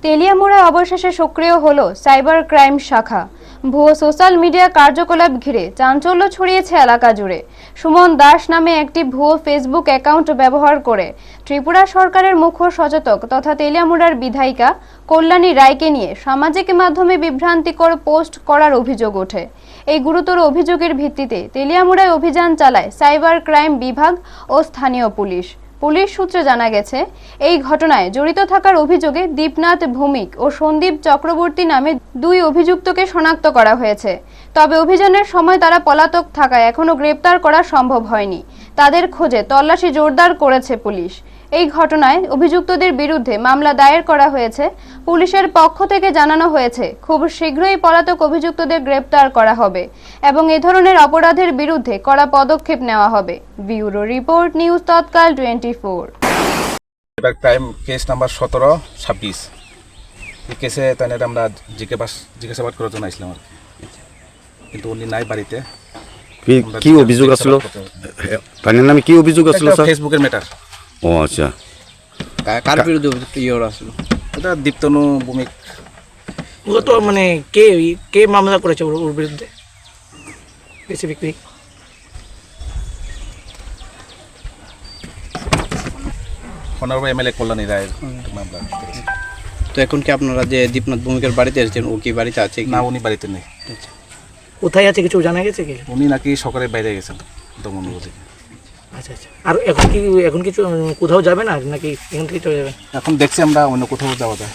তেলিয়ামুড়ায় অবশেষে সক্রিয় হলো সাইবার ক্রাইম শাখা। ভুয়ো সোশ্যাল মিডিয়া কার্যকলাপ ঘিরে চাঞ্চল্য ছড়িয়েছে এলাকা জুড়ে। সুমন দাস নামে একটি ভুয়ো ফেসবুক অ্যাকাউন্ট ব্যবহার করে ত্রিপুরা সরকারের মুখ্য সচেতক তথা তেলিয়ামুড়ার বিধায়িকা কল্যাণী রায়কে নিয়ে সামাজিক মাধ্যমে বিভ্রান্তিকর পোস্ট করার অভিযোগ ওঠে। এই গুরুতর অভিযোগের ভিত্তিতে তেলিয়ামুড়ায় অভিযান চালায় সাইবার ক্রাইম বিভাগ ও স্থানীয় পুলিশ। পুলিশ সূত্রে জানা গেছে, এই ঘটনায় জড়িত থাকার অভিযোগে দীপনাথ ভৌমিক ও সন্দীপ চক্রবর্তী নামে দুই অভিযুক্তকে শনাক্ত করা হয়েছে। তবে অভিযানের সময় তারা পলাতক থাকায় এখনো গ্রেপ্তার করা সম্ভব হয়নি। তাদের খোঁজে তল্লাশি জোরদার করেছে পুলিশ। এই ঘটনায় অভিযুক্তদের বিরুদ্ধে মামলা দায়ের করা হয়েছে। পুলিশের পক্ষ থেকে জানানো হয়েছে, খুব শীঘ্রই পলাতক অভিযুক্তদের গ্রেপ্তার করা হবে এবং এ ধরনের অপরাধের বিরুদ্ধে কড়া পদক্ষেপ নেওয়া হবে। ব্যুরো রিপোর্ট, নিউজ তৎকাল 24। Crime case number 1726। এই কেসে তাই আমরা জিজ্ঞাসাবাদ করার জন্য আসলাম আর কিন্তু উনি নাই বাড়িতে। কি অভিযোগ আসলো? তার নামে কি অভিযোগ আসলো স্যার? ফেসবুকের ম্যাটার। ও আচ্ছা, কার বিরুদ্ধে অভিযুক্ত ইয়ে আসলো? এটা দীপ্তনু ভৌমিক। ও তো মানে কে মামলা করেছে ওর বিরুদ্ধে স্পেসিফিকলি? অনারেবল এমএলএ কল্যাণী রায়ের মামলা করেছে। তো এখন কি আপনারা যে দীপনাথ ভৌমিকের বাড়িতে এসেছেন, ও কি বাড়িতে আছে? না, উনি বাড়িতে নেই। কোথায় আছে কিছু জানা গেছে কি? উনি নাকি সকালে বাইরে গেছেন দমন বুঝে। আচ্ছা আচ্ছা। আর এখন কিছু কোথাও যাবে না নাকি এখান থেকে চলে যাবেন? এখন দেখছি আমরা অন্য কোথাও যাওয়া যায়।